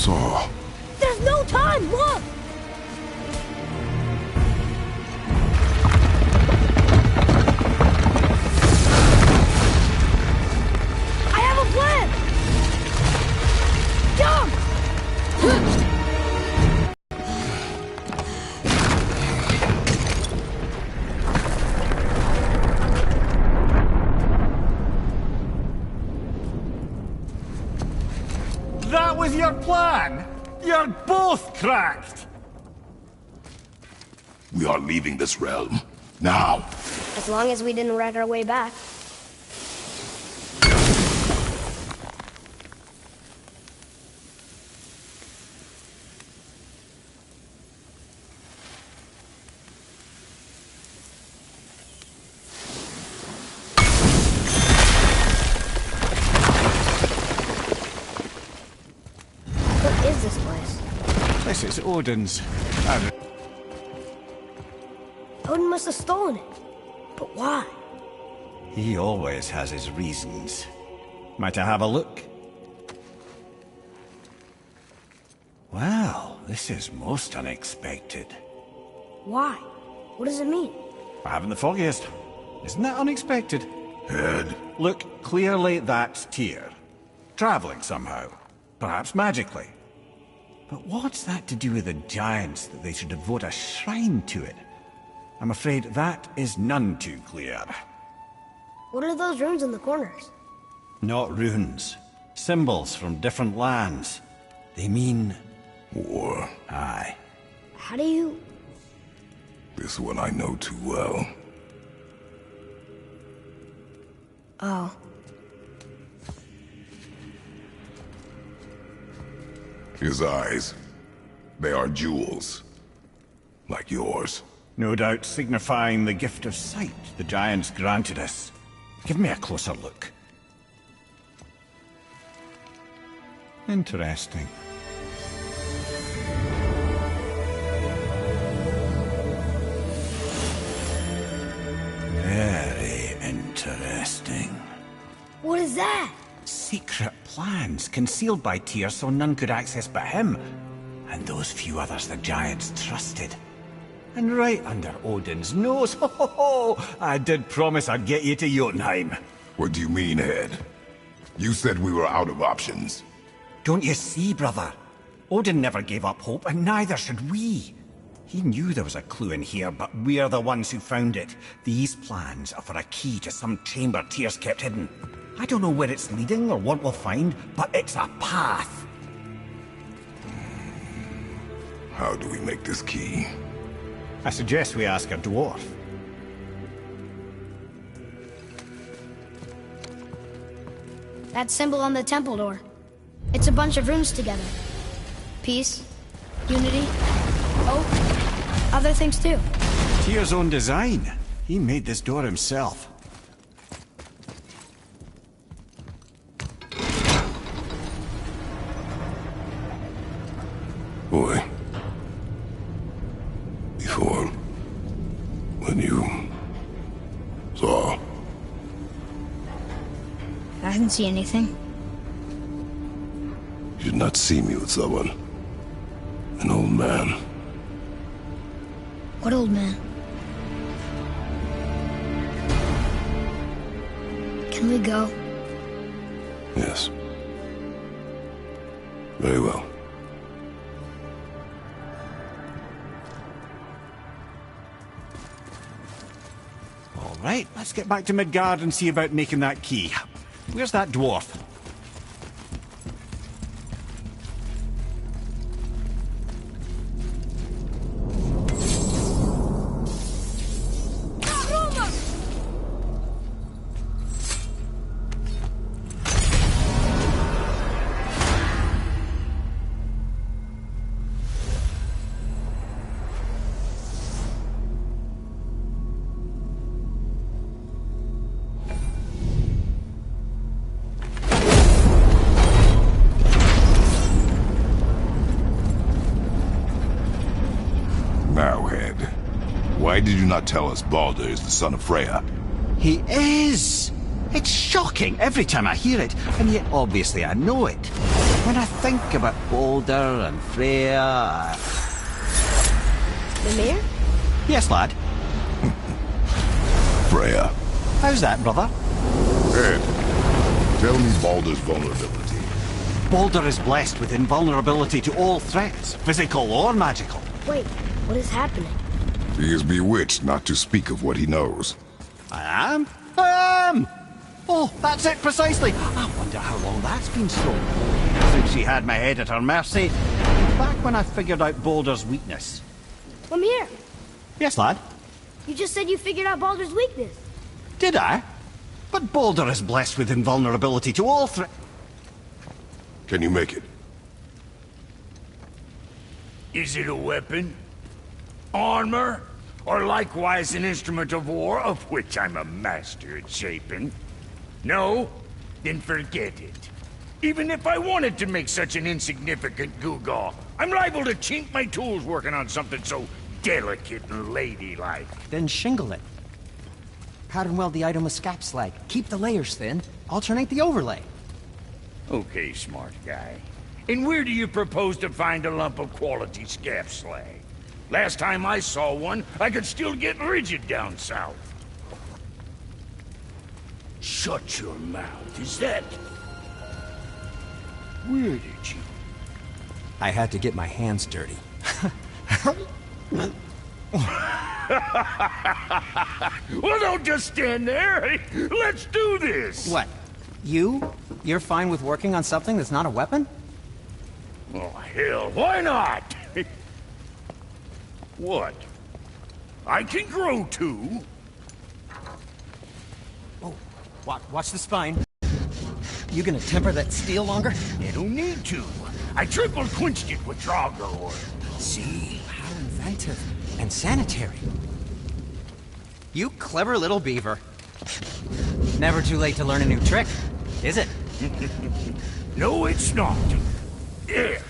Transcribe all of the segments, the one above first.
saw. There's no time! Look! I have a plan! Jump! That was your plan? You're both cracked! We are leaving this realm. Now! As long as we didn't wreck our way back. What is this place? This is Odin's. Odin must have stolen it. But why? He always has his reasons. Might I have a look? Well, this is most unexpected. Why? What does it mean? I haven't the foggiest. Isn't that unexpected? Head. Look, clearly that's Tyr. Traveling somehow. Perhaps magically. But what's that to do with the giants that they should devote a shrine to it? I'm afraid that is none too clear. What are those runes in the corners? Not runes. Symbols from different lands. They mean... War. Aye. How do you... This one I know too well. Oh. His eyes. They are jewels. Like yours. No doubt signifying the gift of sight the giants granted us. Give me a closer look. Interesting. Very interesting. What is that? Secret plans concealed by Tyr so none could access but him. And those few others the giants trusted. And right under Odin's nose, ho ho ho! I did promise I'd get you to Jotunheim. What do you mean, Head? You said we were out of options. Don't you see, brother? Odin never gave up hope, and neither should we. He knew there was a clue in here, but we're the ones who found it. These plans are for a key to some chamber Tyr's kept hidden. I don't know where it's leading or what we'll find, but it's a path. How do we make this key? I suggest we ask a dwarf. That symbol on the temple door. It's a bunch of runes together. Peace, unity, hope, other things too. Tyr's own design. He made this door himself. Boy. Before... when you... saw... I didn't see anything. You did not see me with someone. An old man. What old man? Can we go? Yes. Very well. All right, let's get back to Midgard and see about making that key. Where's that dwarf? Why did you not tell us Baldur is the son of Freya? He is! It's shocking every time I hear it, and yet obviously I know it. When I think about Boulder and Freya... Mimir? Yes, lad. Freya. How's that, brother? Ed, tell me Baldur's vulnerability. Boulder is blessed with invulnerability to all threats, physical or magical. Wait, what is happening? He is bewitched not to speak of what he knows. I am? I am! Oh, that's it precisely. I wonder how long that's been so. Since she had my head at her mercy. Back when I figured out Boulder's weakness. Mimir, Yes, lad? you just said you figured out Baldur's weakness. Did I? But Boulder is blessed with invulnerability to all threats. Can you make it? Is it a weapon? Armor? Or likewise an instrument of war, of which I'm a master at shaping? No? Then forget it. Even if I wanted to make such an insignificant gewgaw, I'm liable to chink my tools working on something so delicate and ladylike. Then shingle it. Pattern weld the item with scap slag. Keep the layers thin. Alternate the overlay. Okay, smart guy. And where do you propose to find a lump of quality scap slag? Last time I saw one, I could still get rigid down south. Shut your mouth, is that... Where did you... I had to get my hands dirty. Well, don't just stand there. Let's do this. What? You're fine with working on something that's not a weapon? Oh, hell, why not? What? I can grow too. Oh, watch the spine. You gonna temper that steel longer? You don't need to. I triple quenched it with Drago. See? How inventive. And sanitary. You clever little beaver. Never too late to learn a new trick, is it? No, it's not. There.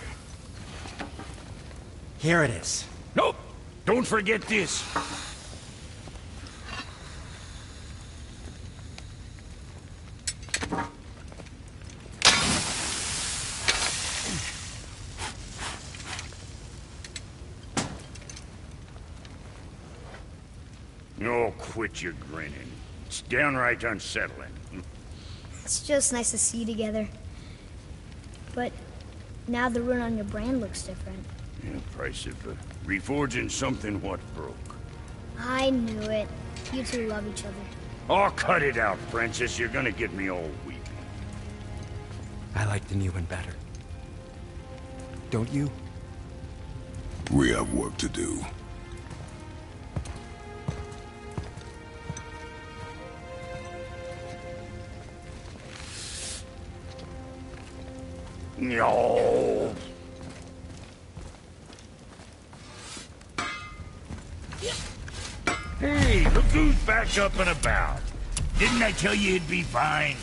Here it is. Nope. Don't forget this. Oh, quit your grinning. It's downright unsettling. It's just nice to see you together. But now the rune on your brand looks different. Yeah, price of reforging something what broke. I knew it. You two love each other. Oh, cut it out, Princess. You're gonna get me all weepy. I like the new one better. Don't you? We have work to do. No. Hey, look who's back up and about. Didn't I tell you it'd be fine?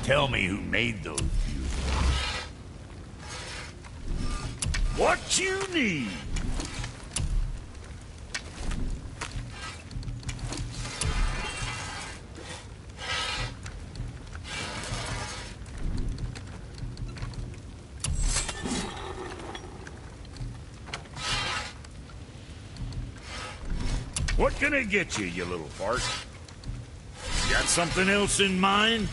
Tell me who made those beautiful. What you need? What can I get you, you little fart? Got something else in mind?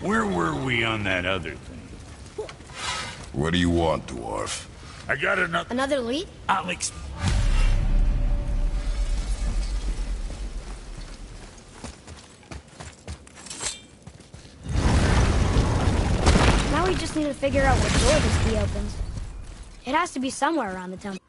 Where were we on that other thing? What do you want, dwarf? I got another... Another lead? Alex... Now we just need to figure out what door this key opens. It has to be somewhere around the temple.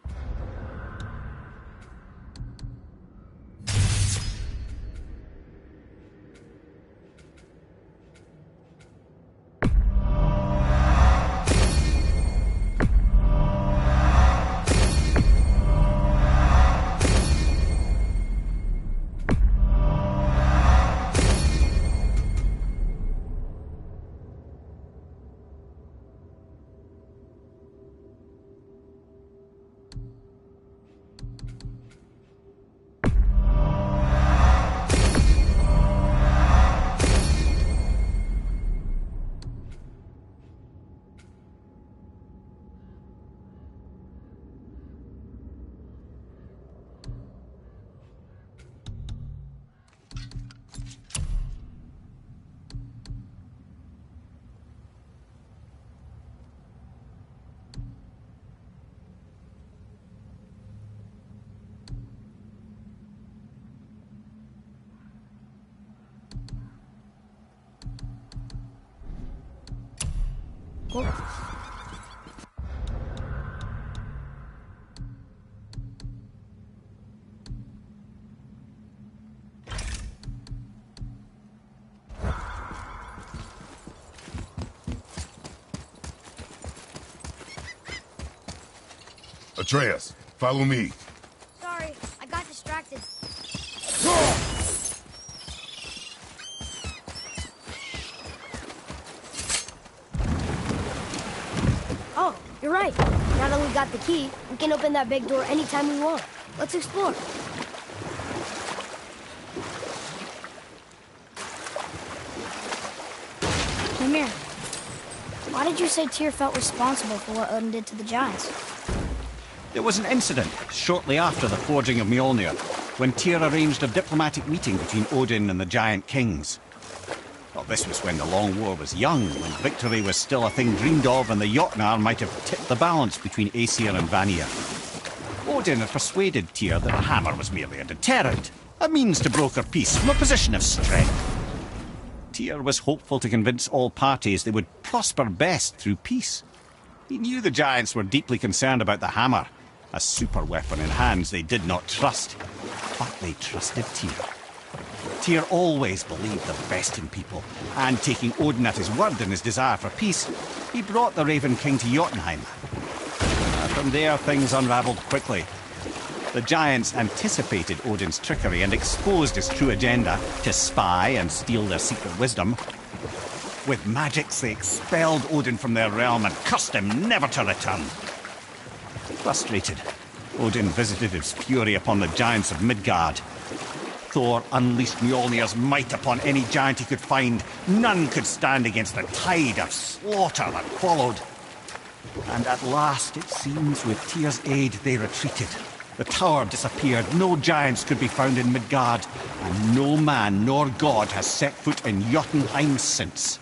Cool. Atreus, follow me. Sorry, I got distracted. Oh, you're right. Now that we got the key, we can open that big door anytime we want. Let's explore. Mimir, why did you say Tyr felt responsible for what Odin did to the giants? There was an incident shortly after the forging of Mjolnir, when Tyr arranged a diplomatic meeting between Odin and the giant kings. Well, this was when the Long War was young, when victory was still a thing dreamed of, and the Jotnar might have tipped the balance between Aesir and Vanir. Odin had persuaded Tyr that the hammer was merely a deterrent, a means to broker peace from a position of strength. Tyr was hopeful to convince all parties they would prosper best through peace. He knew the giants were deeply concerned about the hammer, a super weapon in hands they did not trust. But they trusted Tyr. Tyr always believed the best in people, and taking Odin at his word in his desire for peace, he brought the Raven King to Jotunheim. From there, things unraveled quickly. The giants anticipated Odin's trickery and exposed his true agenda to spy and steal their secret wisdom. With magics, they expelled Odin from their realm and cursed him never to return. Frustrated, Odin visited his fury upon the giants of Midgard. Thor unleashed Mjolnir's might upon any giant he could find. None could stand against the tide of slaughter that followed. And at last, it seems, with Tyr's aid, they retreated. The tower disappeared, no giants could be found in Midgard, and no man nor god has set foot in Jotunheim since.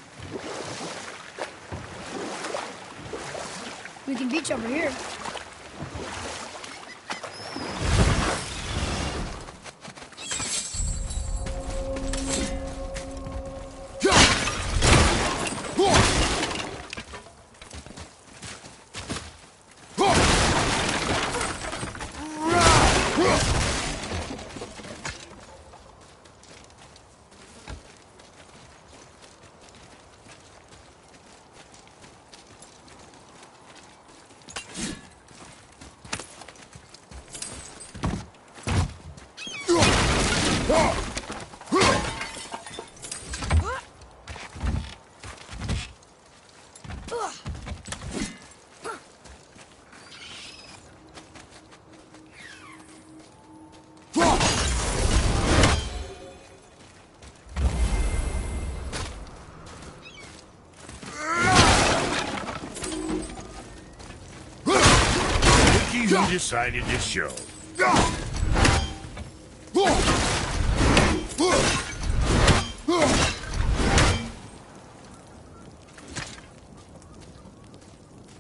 We can beach over here. Who decided to show?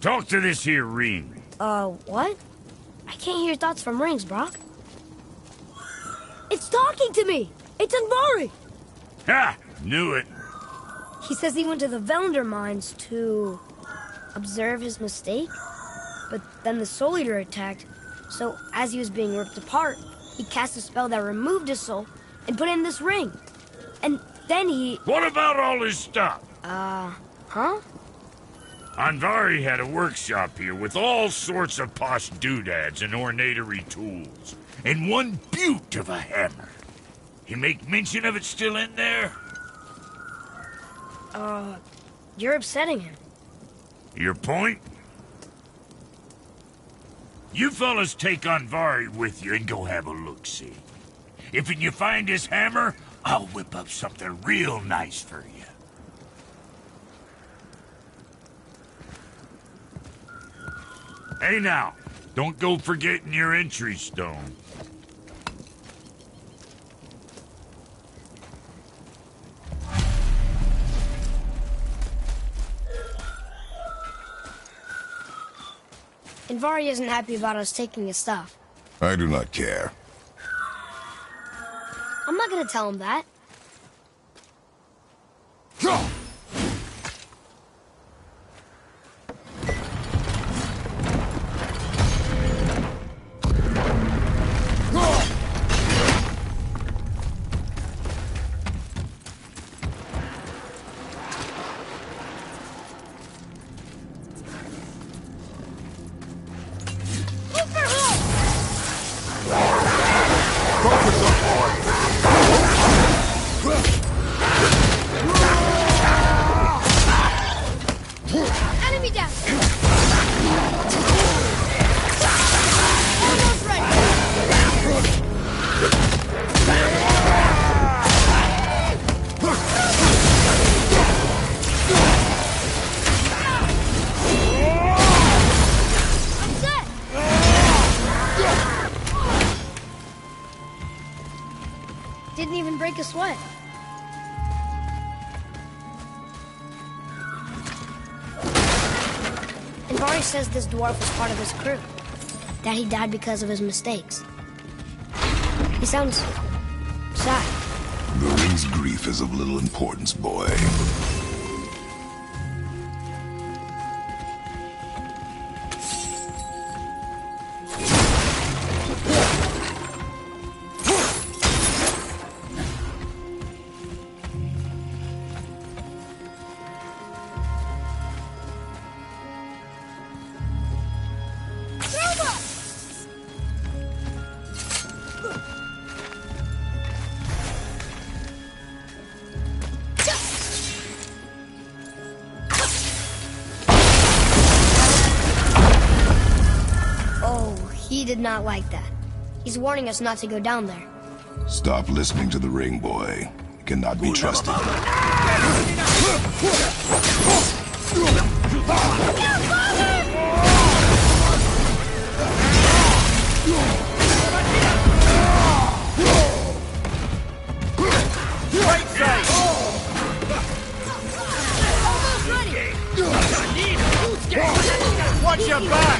Talk to this here ring. What? I can't hear thoughts from rings, Brock. It's talking to me! It's Anvari! Ha! Knew it. He says he went to the Velander mines to observe his mistake, but then the Soul Eater attacked, so as he was being ripped apart, he cast a spell that removed his soul and put in this ring. And then he... What about all his stuff? Huh? Anvari had a workshop here with all sorts of posh doodads and ornatory tools, and one beaut of a hammer. You make mention of it still in there? You're upsetting him. Your point? You fellas take Anvari with you and go have a look-see. If you find his hammer, I'll whip up something real nice for you. Hey now, don't go forgetting your entry stone. Anvari isn't happy about us taking his stuff. I do not care. I'm not gonna tell him that. Enemy down! Almost ready! I'm set! Didn't even break a sweat. Anvari says this dwarf was part of his crew, that he died because of his mistakes. He sounds sad. The ring's grief is of little importance, boy. He did not like that. He's warning us not to go down there. Stop listening to the ring, boy. He cannot be trusted. Right side! Almost ready! Watch your back!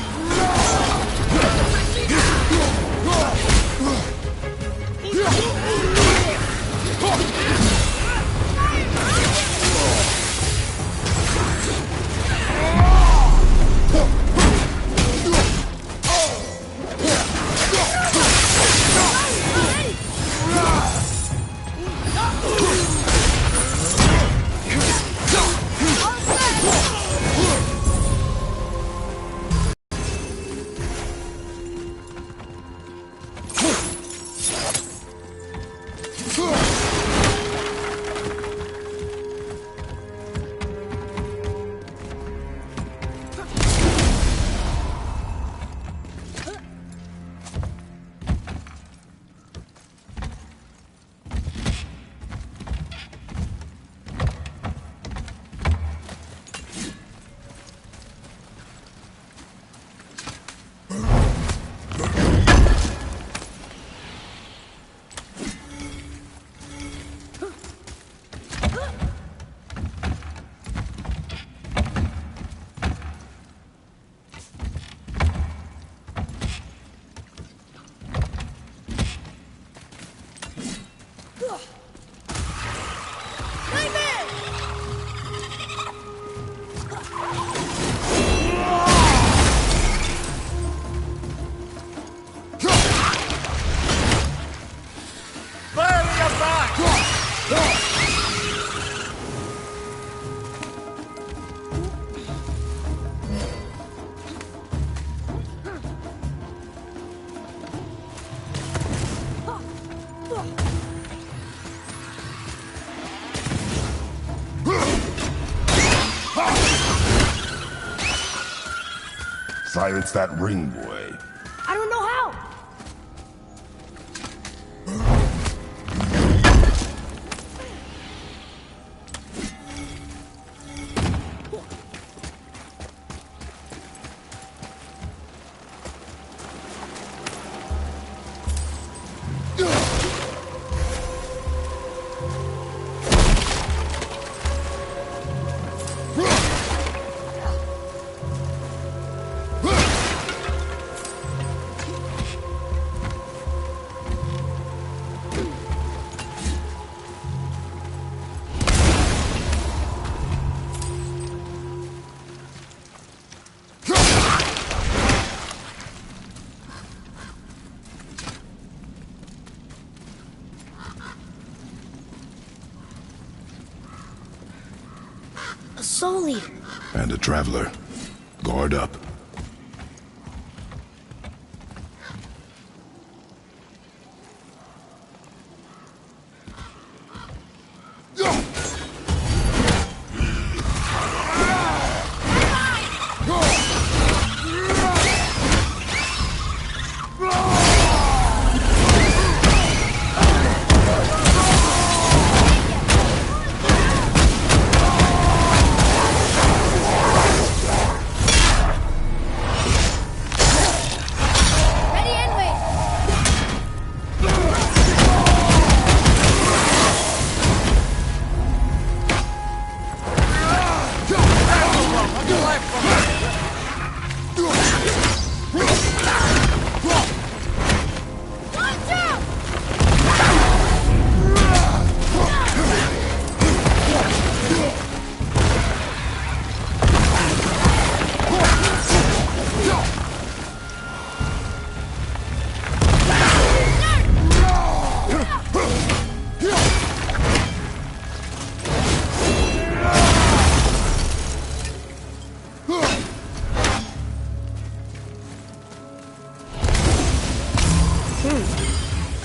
Silence that ring, boy. I don't know how. A soul eater. And a traveler. Guard up.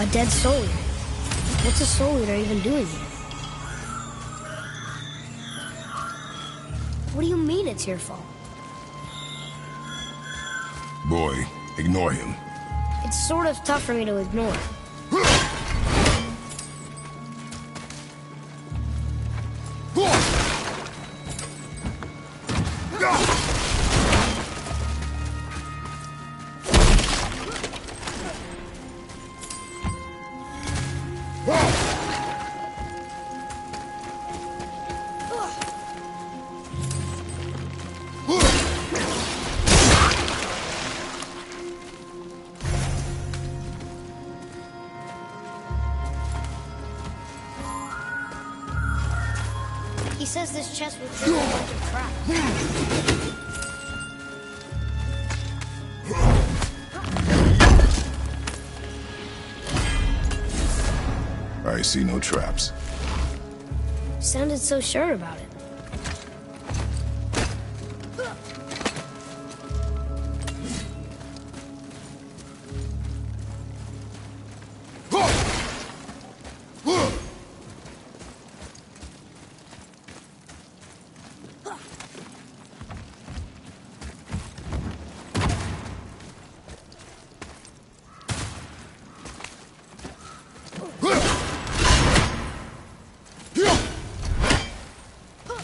A dead soul eater. What's a soul eater even doing here? What do you mean it's your fault? Boy, ignore him. It's sort of tough for me to ignore. He says this chest will trigger a bunch of traps. I see no traps. Sounded so sure about it.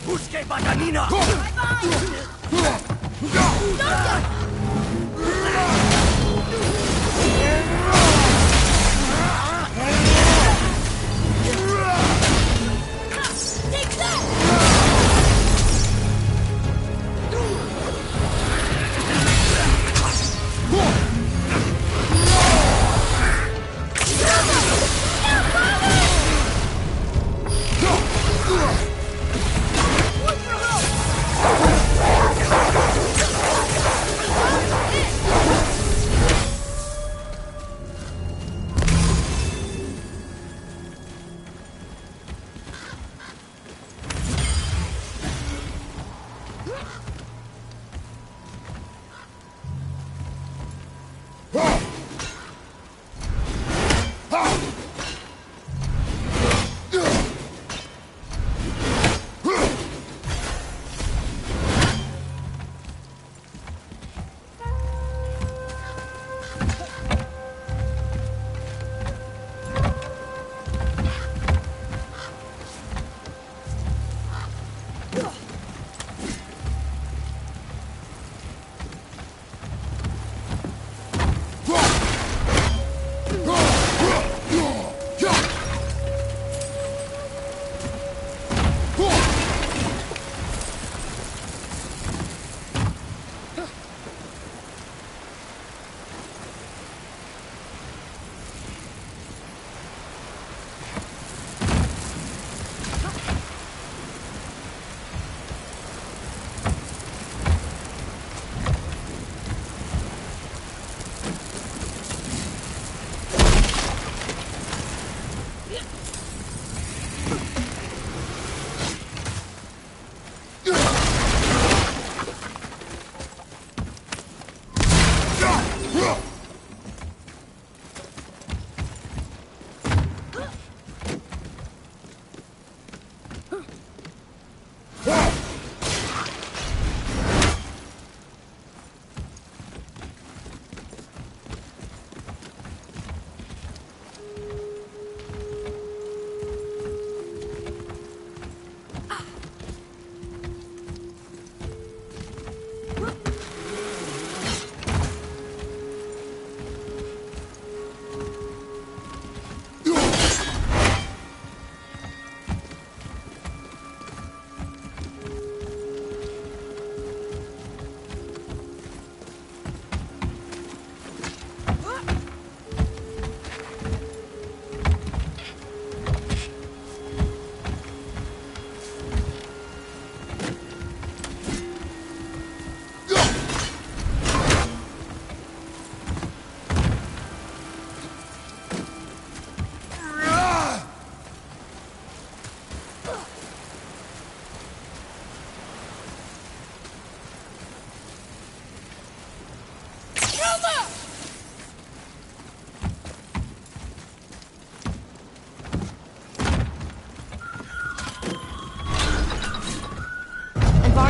Busque Batanina!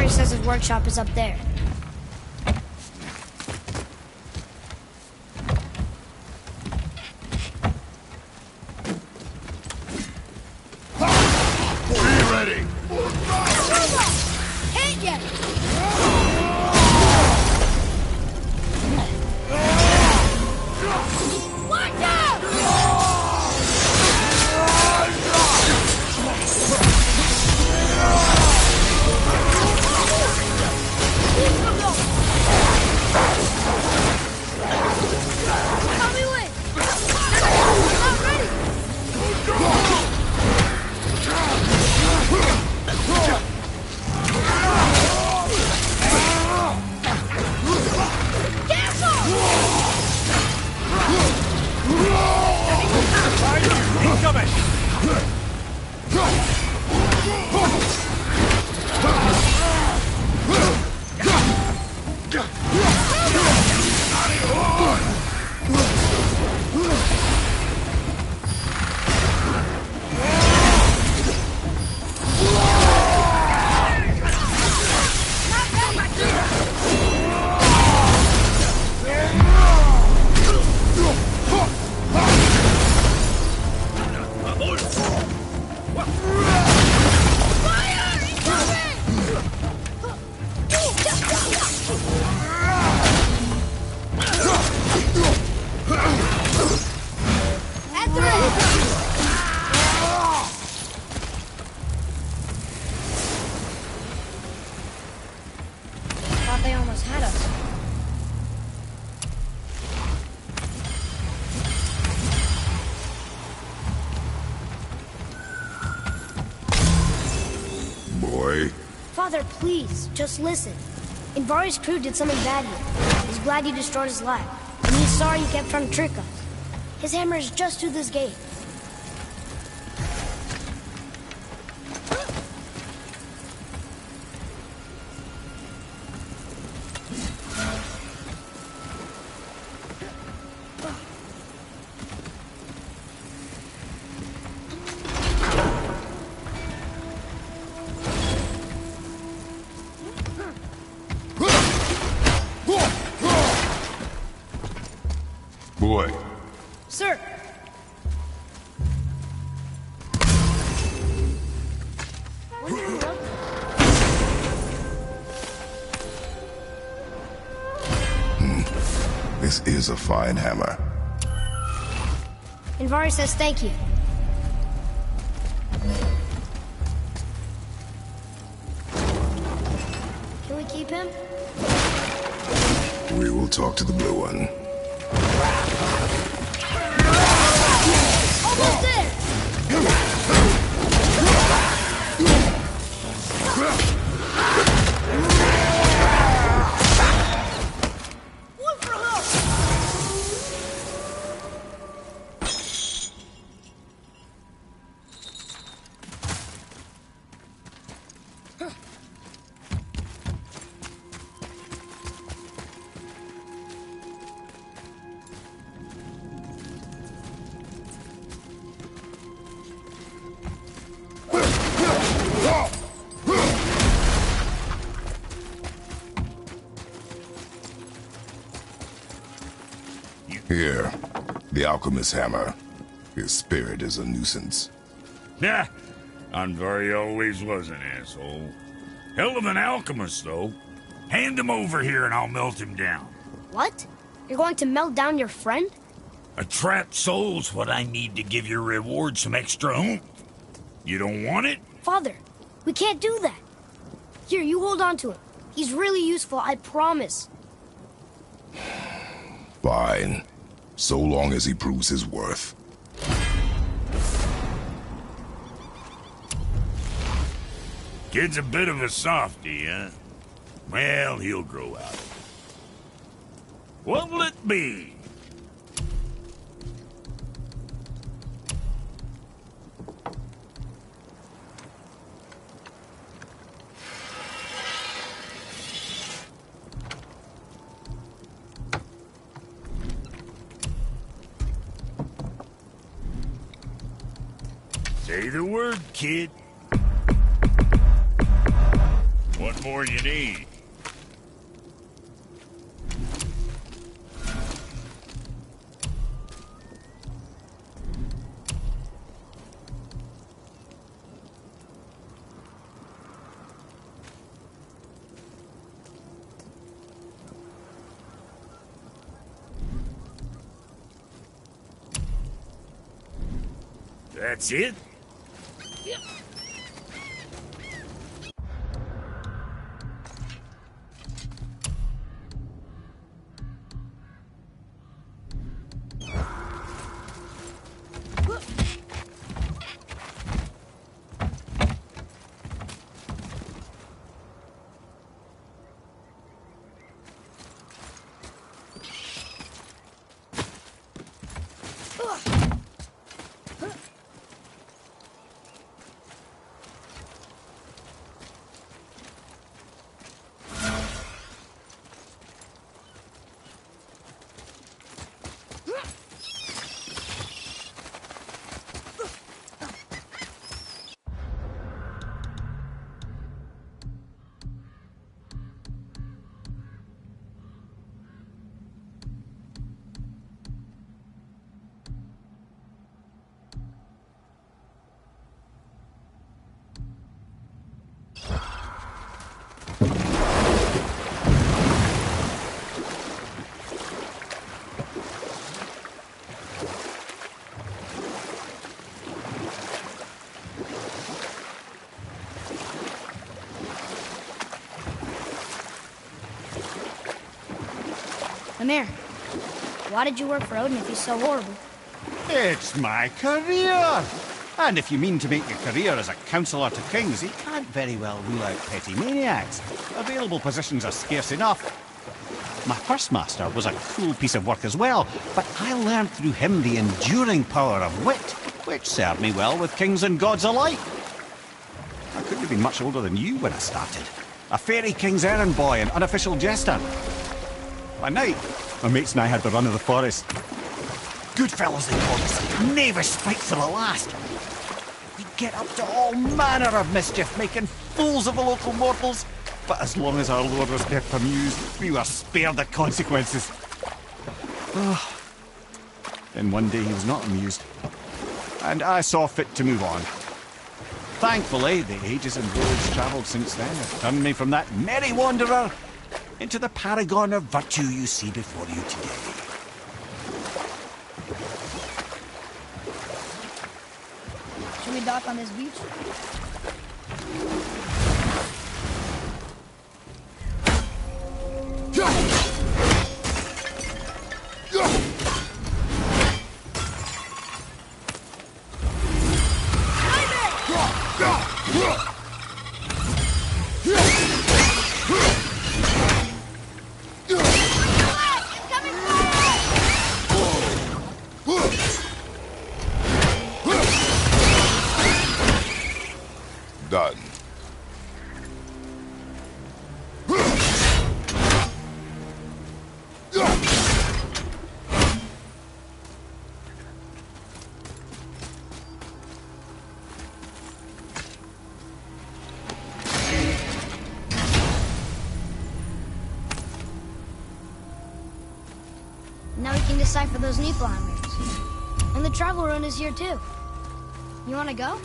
Invari says his workshop is up there. Be ready! Hit ya! Watch out! Help me win! Not ready! Thought they almost had us. Boy, Father, please, just listen. Invari's crew did something bad here. He's glad you destroyed his lab. And he's sorry you kept trying to trick us. His hammer is just through this gate. boy. Sir! What are you up to? This is a fine hammer. Invari says thank you. Can we keep him? We will talk to the blue one. Almost there! Look for help! Here, the alchemist's hammer. His spirit is a nuisance. Nah, Anvari always was an asshole. Hell of an alchemist, though. Hand him over here and I'll melt him down. What? You're going to melt down your friend? A trapped soul's what I need to give your reward some extra oomph. You don't want it? Father, we can't do that. Here, you hold on to him. He's really useful, I promise. Fine. So long as he proves his worth. Kid's a bit of a softie, huh? Well, he'll grow out of it. What'll it be? Say the word, kid. What more you need? That's it? Amir, why did you work for Odin if he's so horrible? It's my career! And if you mean to make your career as a counsellor to kings, you can't very well rule out petty maniacs. Available positions are scarce enough. My first master was a cruel piece of work as well, but I learned through him the enduring power of wit, which served me well with kings and gods alike. I couldn't have been much older than you when I started. A fairy king's errand boy and unofficial jester. By night, my mates and I had the run of the forest. Good fellows they called us, knavish fights to the last. We'd get up to all manner of mischief, making fools of the local mortals. But as long as our lord was kept amused, we were spared the consequences. Then one day he was not amused, and I saw fit to move on. Thankfully, the ages and roads travelled since then have turned me from that merry wanderer into the paragon of virtue you see before you today. Should we dock on this beach? Done. Now we can decipher those Niflheimers. And the travel rune is here too. You wanna go?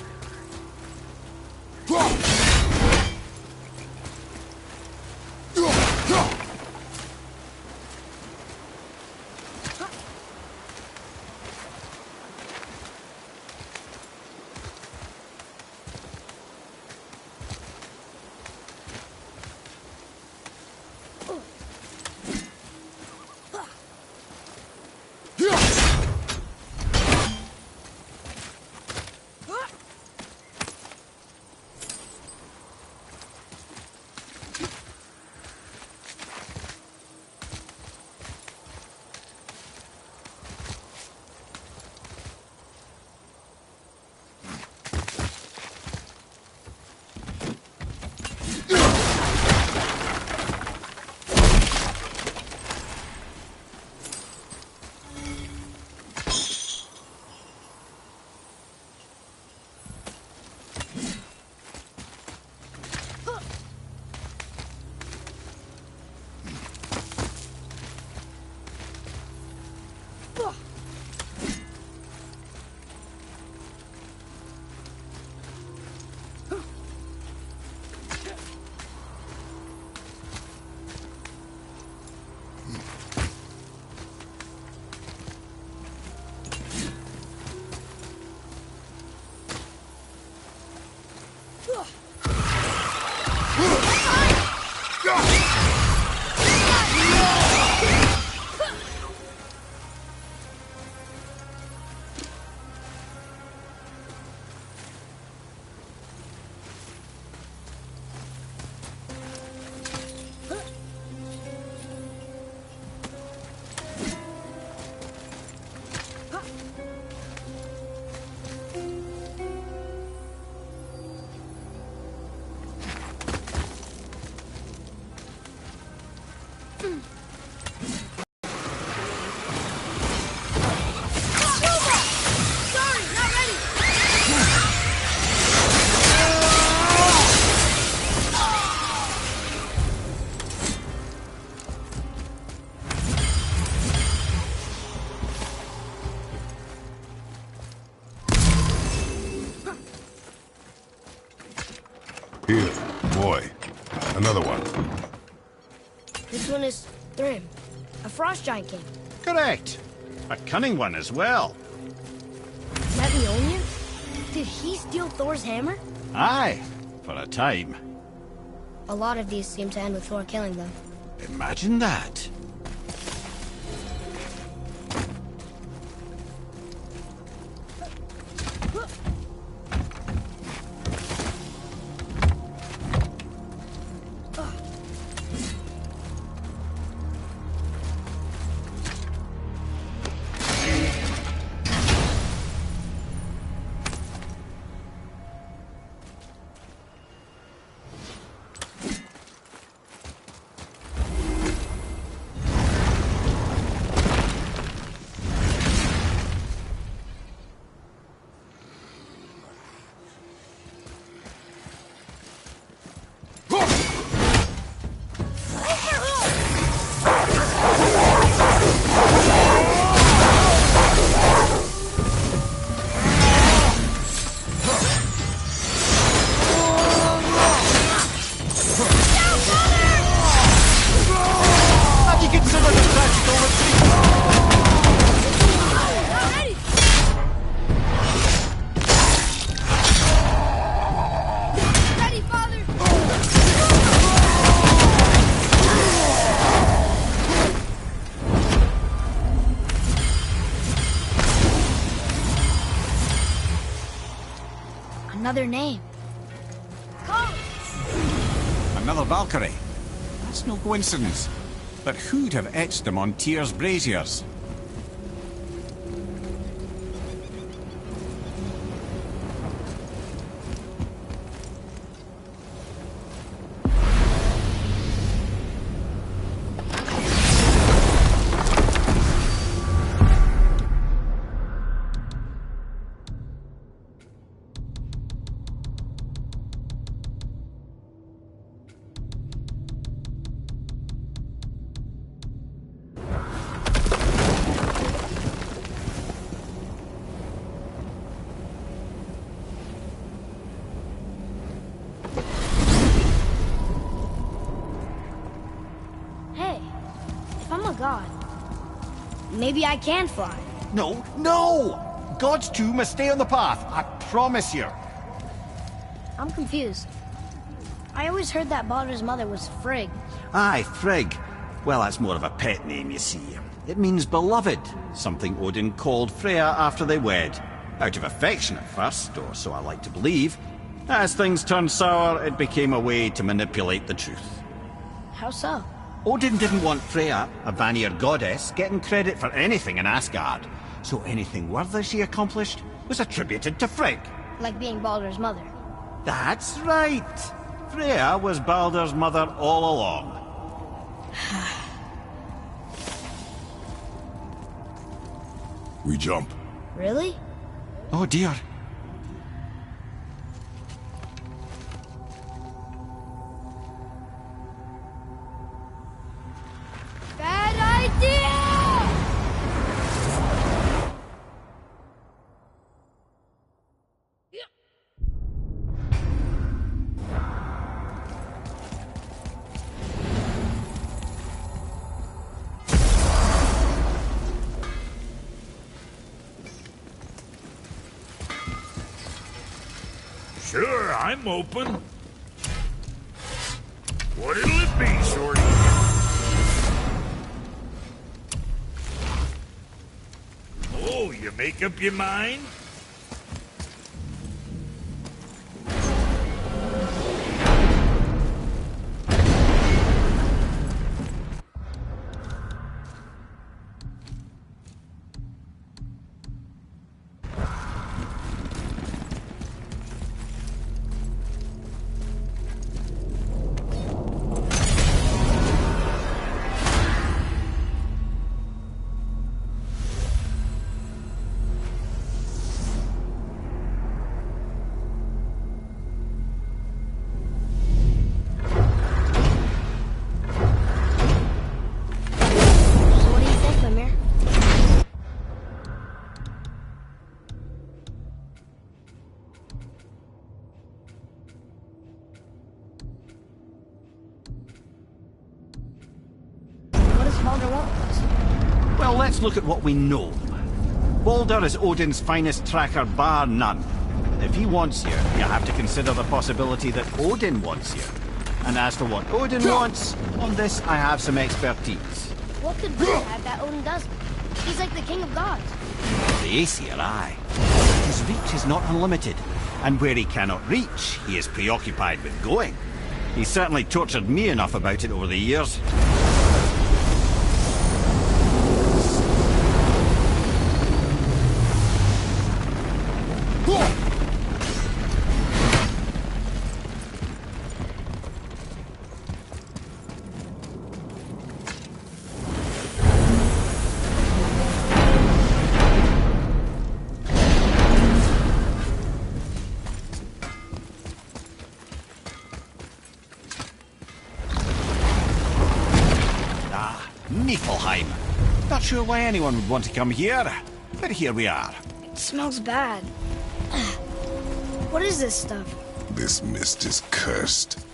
Here, boy. Another one. This one is Thrym, a frost giant king. Correct. A cunning one as well. Is that Mjolnir? Did he steal Thor's hammer? Aye, for a time. A lot of these seem to end with Thor killing them. Imagine that. Another name. Another Valkyrie. That's no coincidence. But who'd have etched them on Tyr's braziers? God. Maybe I can fly. No, no! Gods too must stay on the path, I promise you. I'm confused. I always heard that Baldur's mother was Frigg. Aye, Frigg. Well, that's more of a pet name, you see. It means beloved, something Odin called Freya after they wed. Out of affection at first, or so I like to believe. As things turned sour, it became a way to manipulate the truth. How so? Odin didn't want Freya, a Vanir goddess, getting credit for anything in Asgard. So anything worthy she accomplished was attributed to Frigg. Like being Baldur's mother. That's right. Freya was Baldur's mother all along. We jump. Really? Oh dear. Bad idea! Sure, I'm open. What'll it be, Shorty? Oh, you make up your mind? Baldur want us? Well, let's look at what we know. Baldur is Odin's finest tracker, bar none. If he wants you, you have to consider the possibility that Odin wants you. And as for what Odin wants, on this I have some expertise. What could Baldur have that Odin doesn't? He's like the king of gods. The Aesir, aye. His reach is not unlimited, and where he cannot reach, he is preoccupied with going. He's certainly tortured me enough about it over the years. Niflheim. Not sure why anyone would want to come here, but here we are. It smells bad. What is this stuff? This mist is cursed.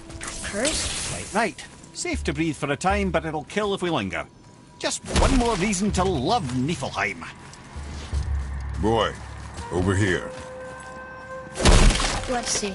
Cursed? Right. Safe to breathe for a time, but it'll kill if we linger. Just one more reason to love Niflheim. Boy, over here. Let's see.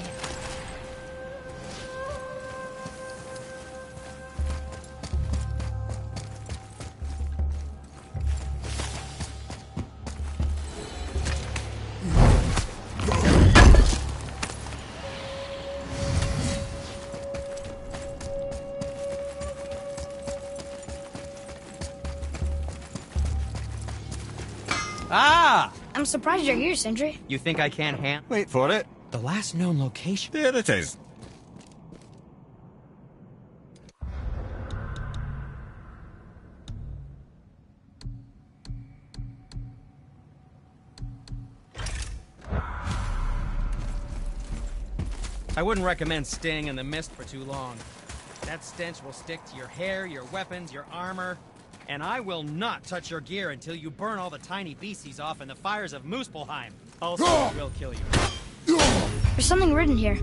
Ah! I'm surprised you're here, Sindri. You think I can't Wait for it. The last known location? There it is. I wouldn't recommend staying in the mist for too long. That stench will stick to your hair, your weapons, your armor. And I will not touch your gear until you burn all the tiny beasties off in the fires of Muspelheim. Also, it will kill you. There's something written here.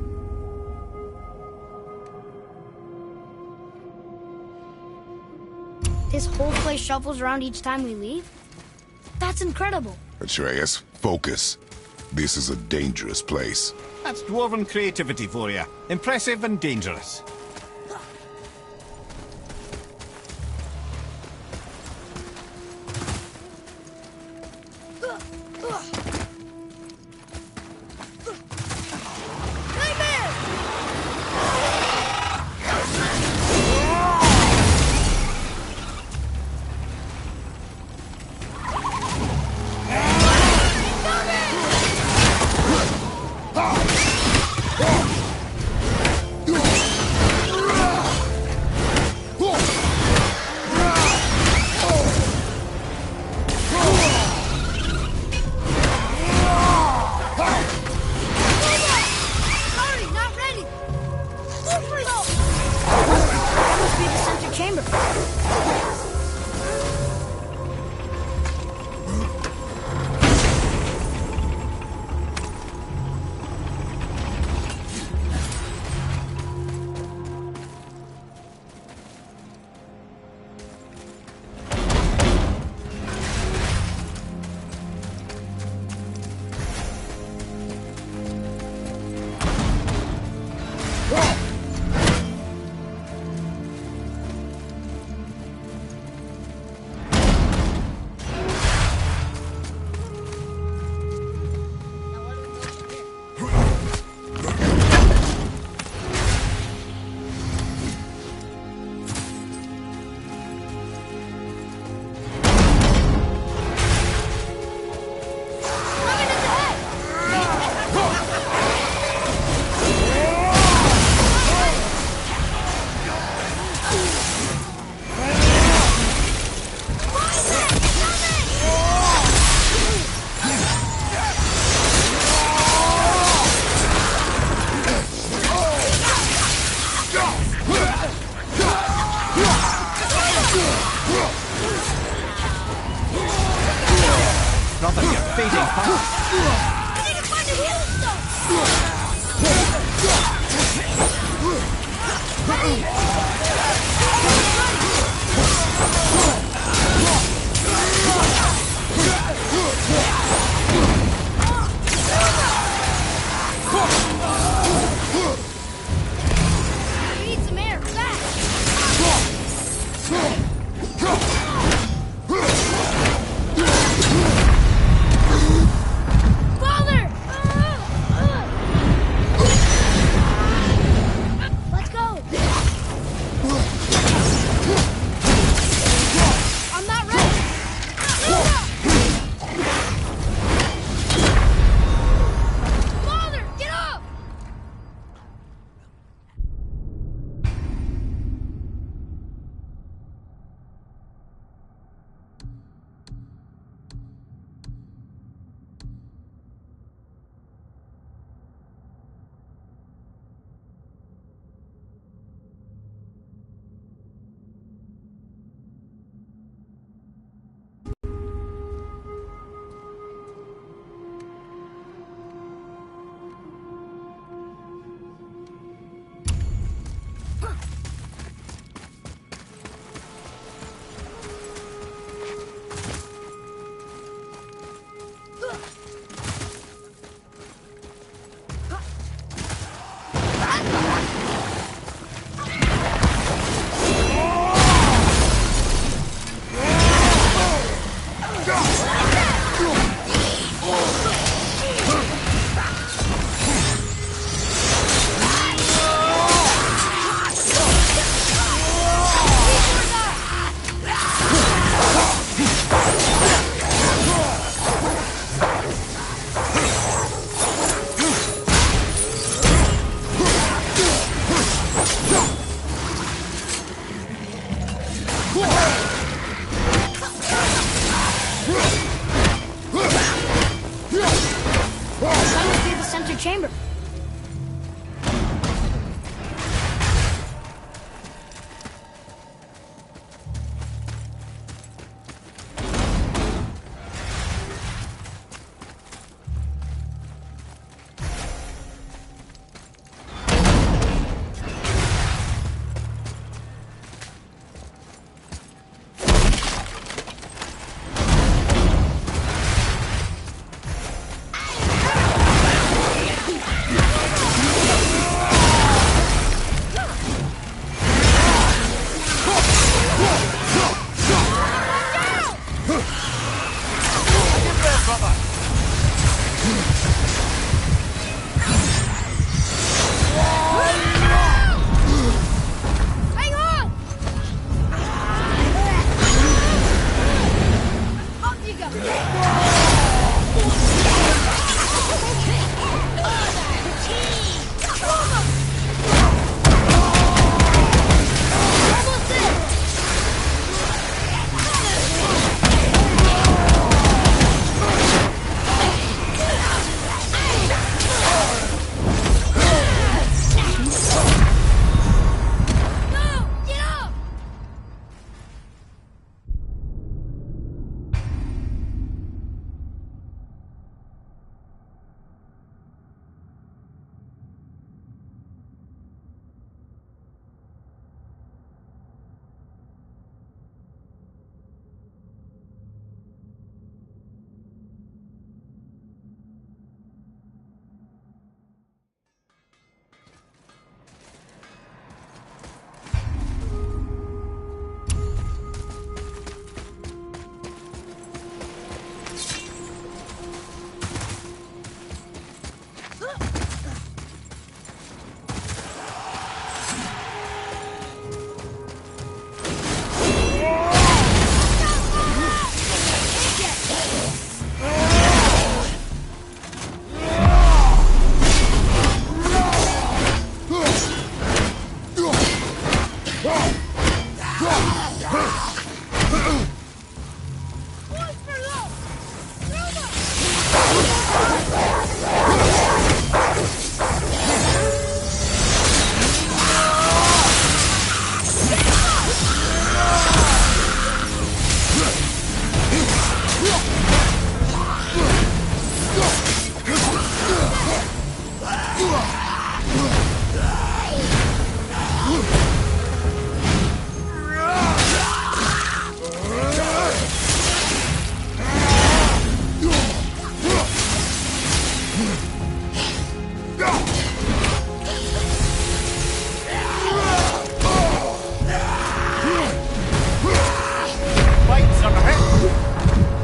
This whole place shuffles around each time we leave? That's incredible. Atreus, focus. This is a dangerous place. That's dwarven creativity for you. Impressive and dangerous.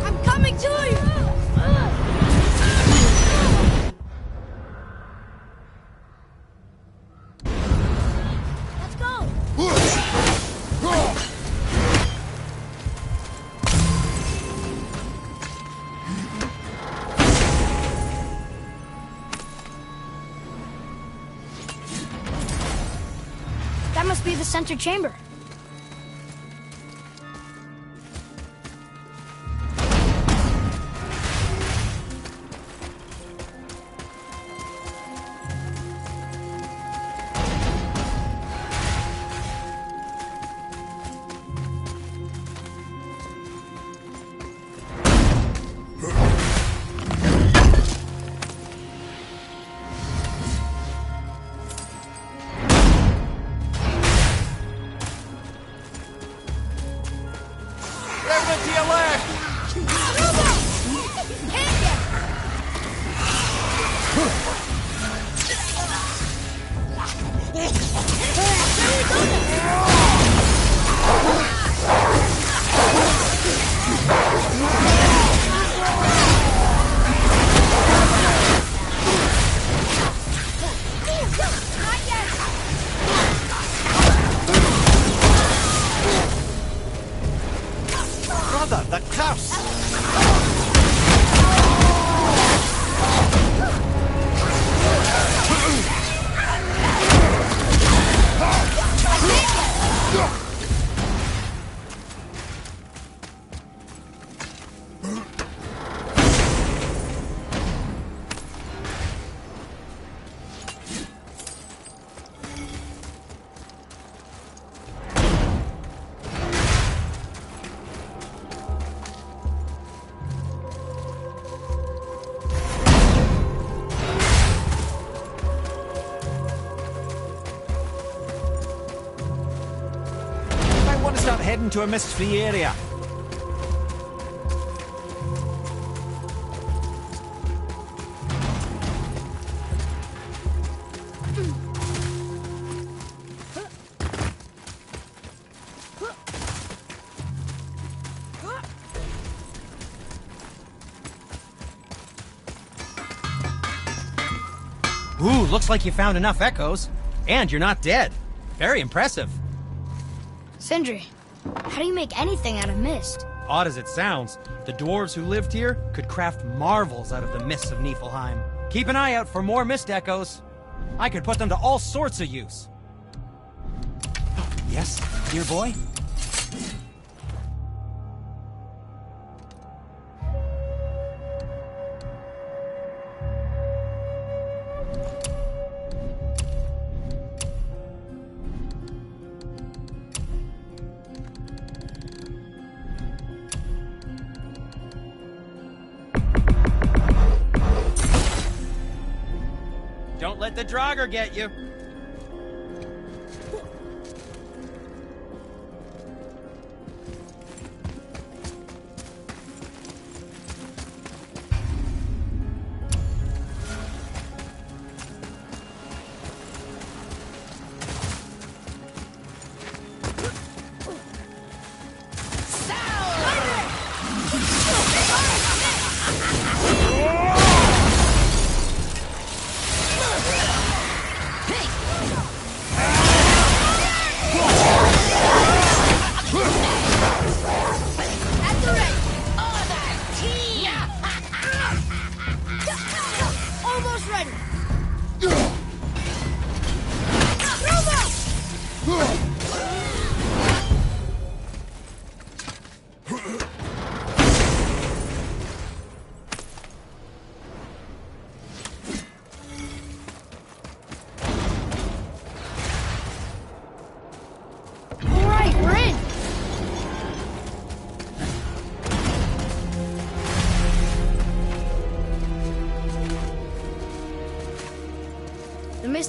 I'm coming to you! Let's go! That must be the center chamber. Brother, the curse! Start heading to a mist-free area. Ooh, looks like you found enough echoes. And you're not dead. Very impressive. Sindri, how do you make anything out of mist? Odd as it sounds, the dwarves who lived here could craft marvels out of the mists of Niflheim. Keep an eye out for more mist echoes. I could put them to all sorts of use. Yes, dear boy? Don't let the Draugr get you. Hey!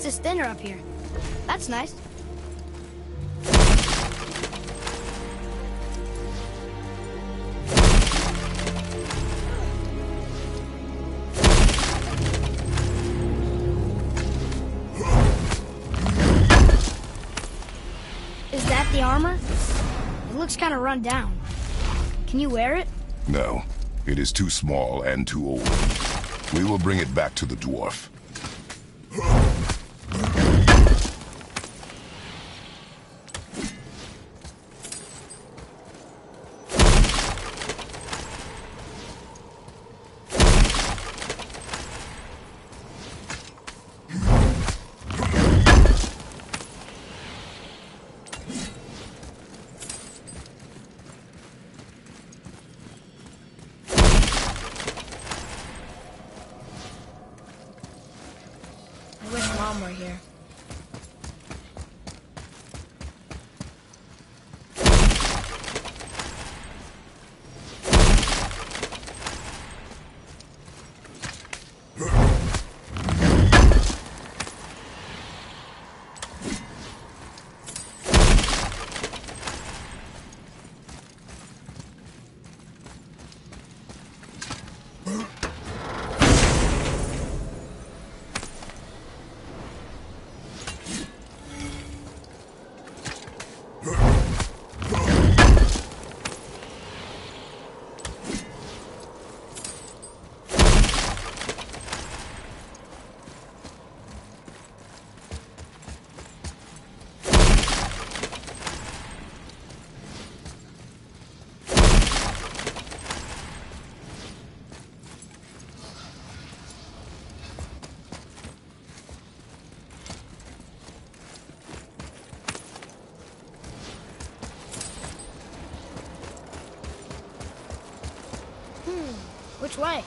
hostess dinner up here. That's nice. Is that the armor? It looks kind of run down. Can you wear it? No, it is too small and too old. We will bring it back to the dwarf. I wish Mom were here. Which way?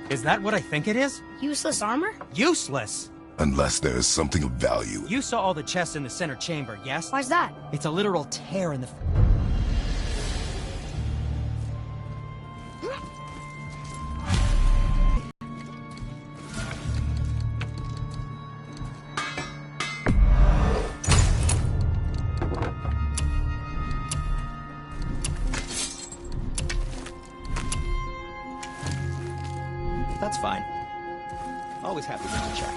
Is that what I think it is? Useless armor? Useless! Unless there is something of value. You saw all the chests in the center chamber, yes? Why's that? It's a literal tear in the... That's fine. Always happy to check.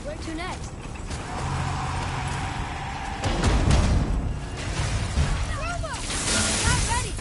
Where to next? Not ready!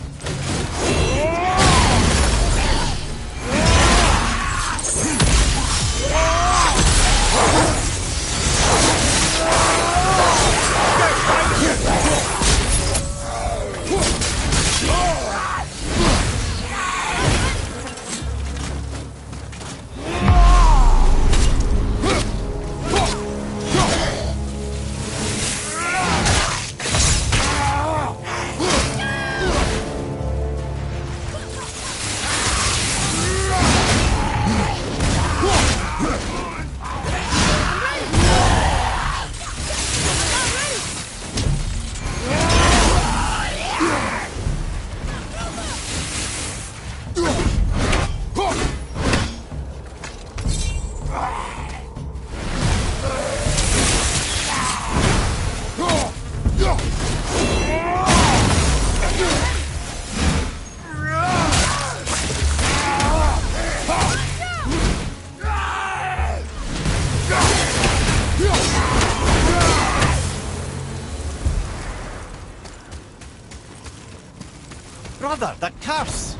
Brother, the curse!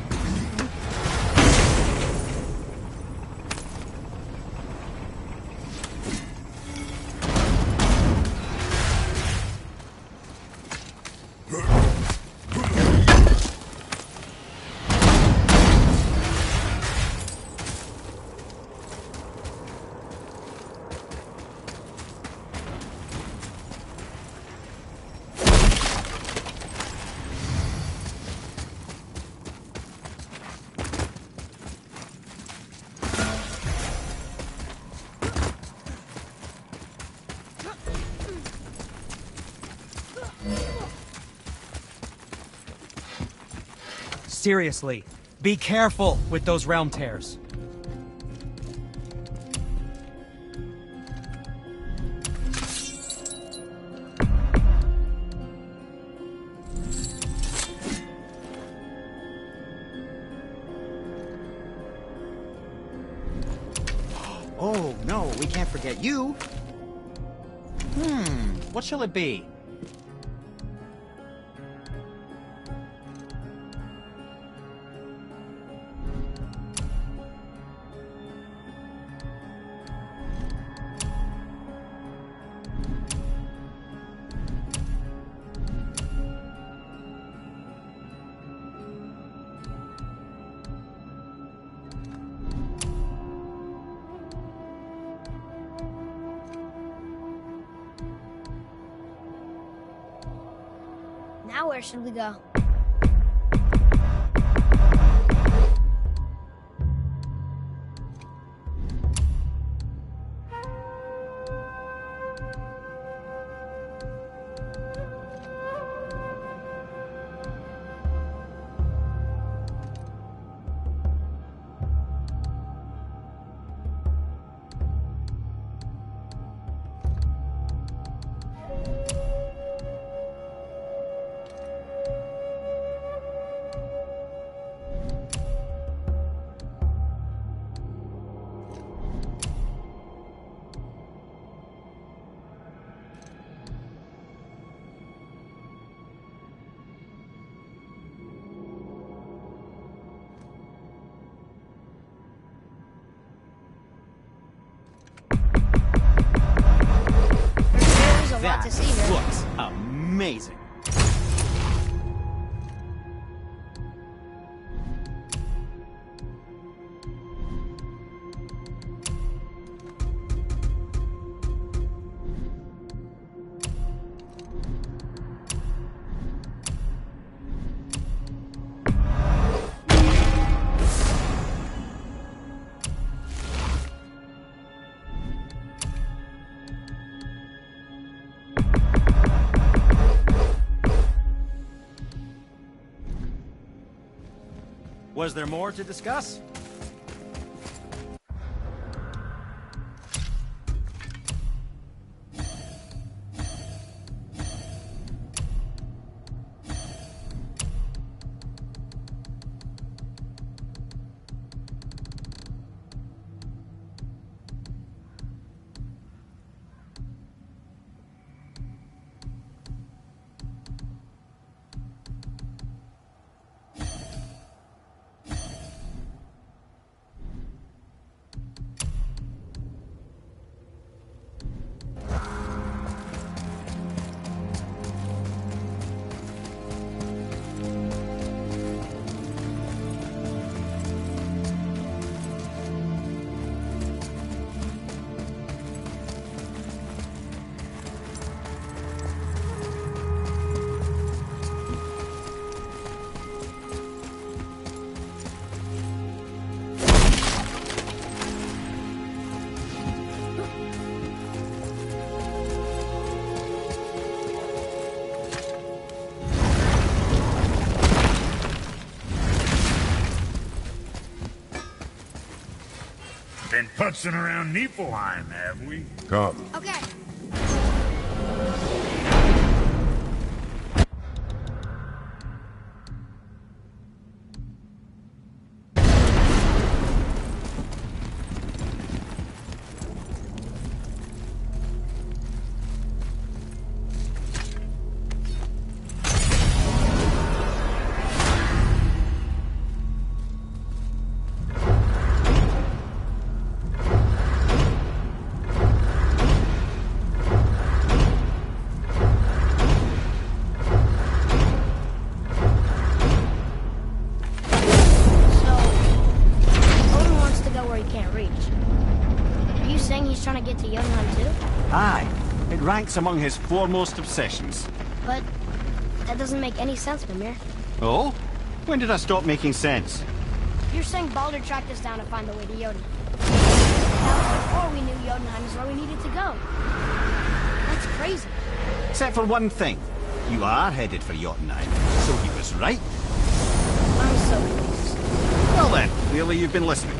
Seriously, be careful with those realm tears. Oh, no, we can't forget you. What shall it be? Now where should we go? lot That to see here. looks amazing. Was there more to discuss? Been putzing around Niflheim, have we? Come. Okay. Trying to get to Jotunheim too? Aye. It ranks among his foremost obsessions. But that doesn't make any sense, Mimir. Oh? When did I stop making sense? You're saying Baldur tracked us down to find the way to Jotunheim. That was before we knew Jotunheim is where we needed to go. That's crazy. Except for one thing. You are headed for Jotunheim, so he was right. I'm so confused. Well then, clearly you've been listening.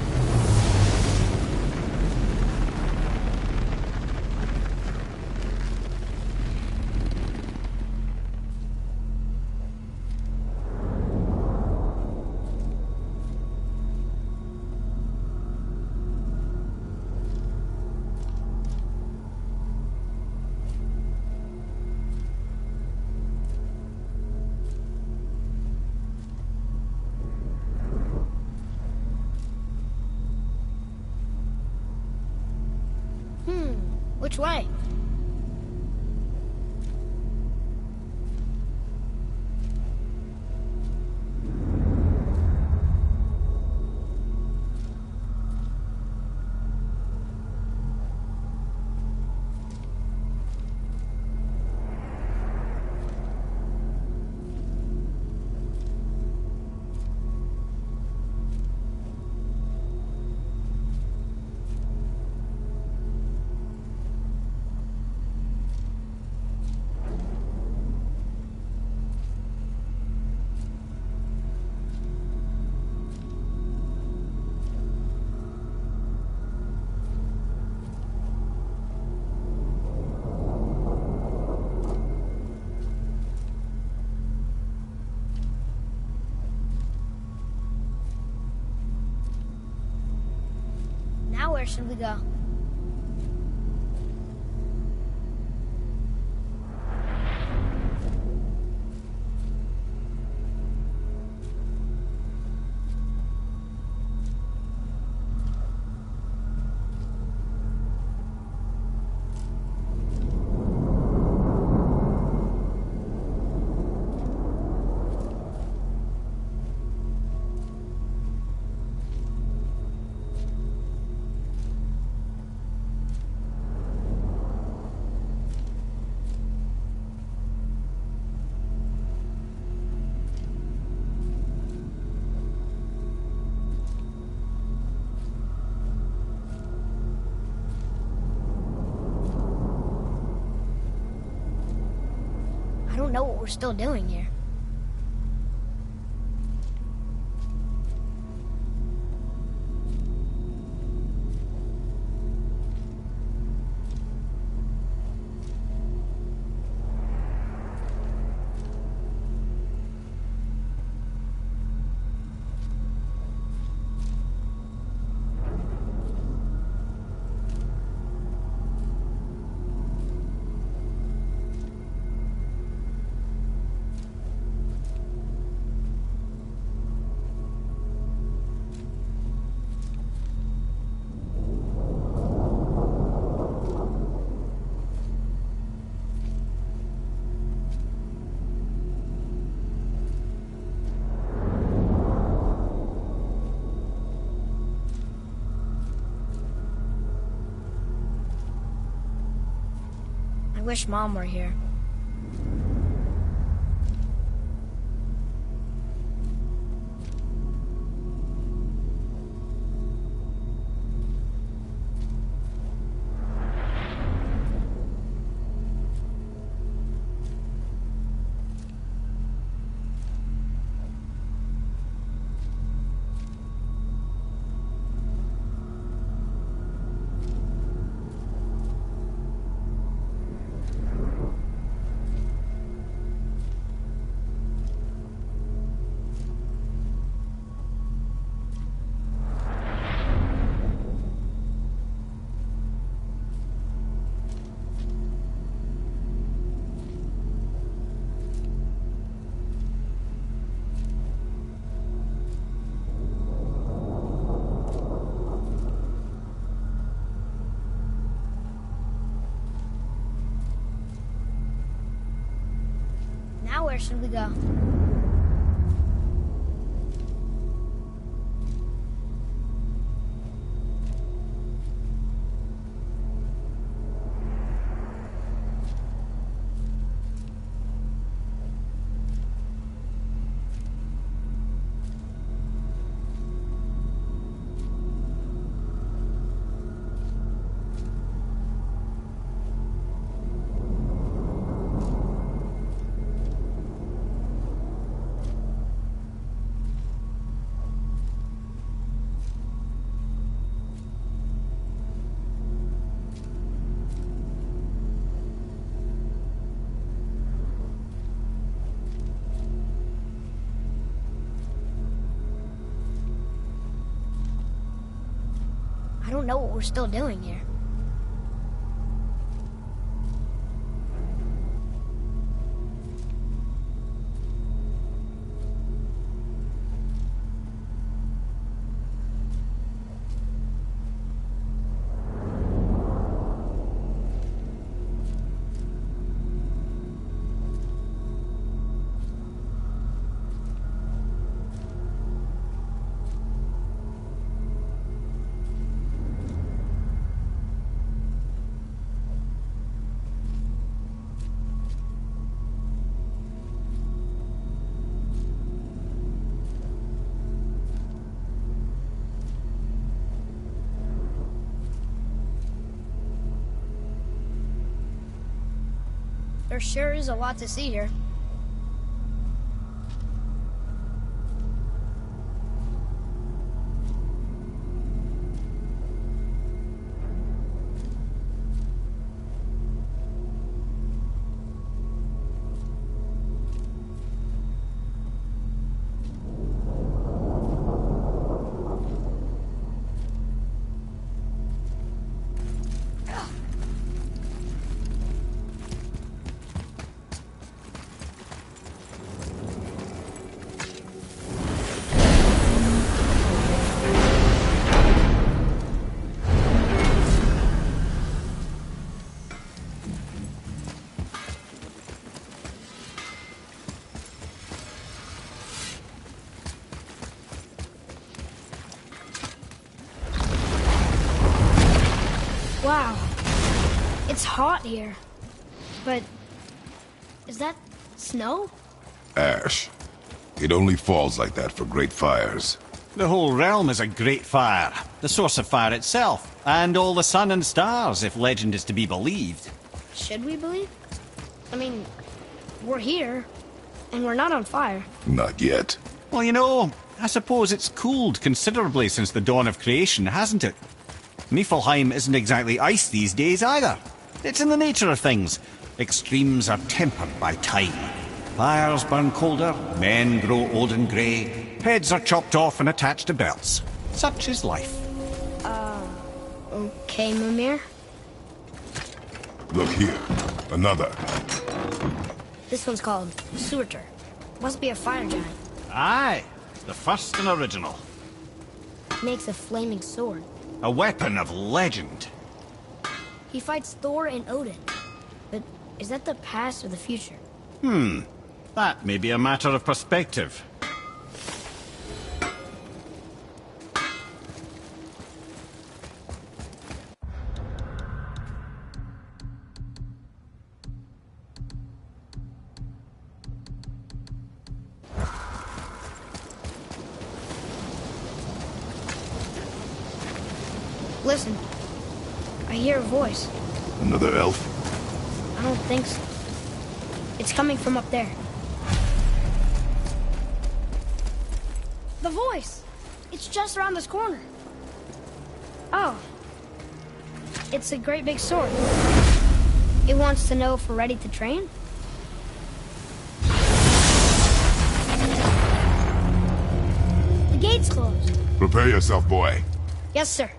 Which way? Now where should we go? know what we're still doing here. I wish Mom were here. Now where should we go? I don't know what we're still doing here. There sure is a lot to see here. Wow, it's hot here. But is that snow? Ash. It only falls like that for great fires. The whole realm is a great fire, the source of fire itself, and all the sun and stars, if legend is to be believed. Should we believe? I mean, We're here, and we're not on fire. Not yet. Well, you know, I suppose it's cooled considerably since the dawn of creation, hasn't it? Niflheim isn't exactly ice these days either. It's in the nature of things. Extremes are tempered by time. Fires burn colder, men grow old and grey, heads are chopped off and attached to belts. Such is life. Okay, Mimir. Look here. Another. This one's called Surtur. Must be a fire giant. Aye, the first and original. Makes a flaming sword. A weapon of legend. He fights Thor and Odin. But is that the past or the future? That may be a matter of perspective. Listen. I hear a voice. Another elf? I don't think so. It's coming from up there. The voice! It's just around this corner. Oh. It's a great big sword. It wants to know if we're ready to train? The gate's closed. Prepare yourself, boy. Yes, sir.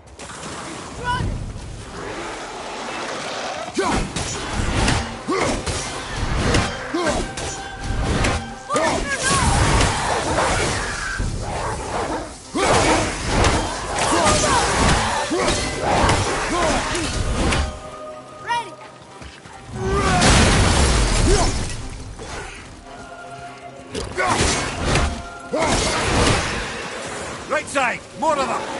Right side, more of them!